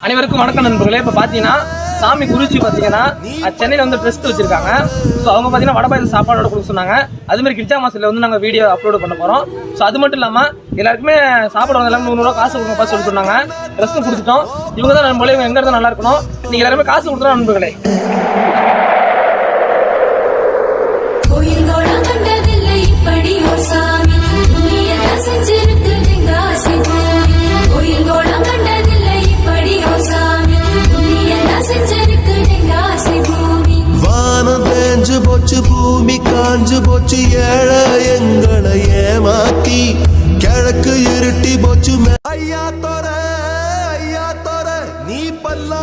அனைவருக்கும் வணக்கம் நண்பர்களே. இப்போ பார்த்தீங்கன்னா சாமி குறிச்சி பார்த்தீங்கன்னா சென்னையில் வந்து ட்ரெஸ்ட் வச்சிருக்காங்க. ஸோ அவங்க பார்த்தீங்கன்னா வடபாயத்தில் சாப்பாடோட கொடுக்க சொன்னாங்க. அதுமாதிரி கிச்சா மாசில் வந்து நாங்கள் வீடியோ அப்லோட் பண்ண போகிறோம். ஸோ அது மட்டும் இல்லாமல் எல்லாருக்குமே சாப்பாடு வந்து எல்லாமே 100 ரூபா காசு கொடுங்க சொல்லி சொன்னாங்க. ட்ரெஸ்ஸும் கொடுத்துட்டோம். இவங்க தான் நண்பர்களே, இவங்க எங்கே இருந்தால் நல்லா இருக்கணும். நீங்கள் எல்லாருமே காசு கொடுத்துட்டோம் நண்பர்களே. போச்சு பூமி காஞ்சு போச்சு, ஏழை எங்களை ஏமாத்தி கிழக்கு இருட்டி போச்சு. ஐயா தோர நீ பல்லா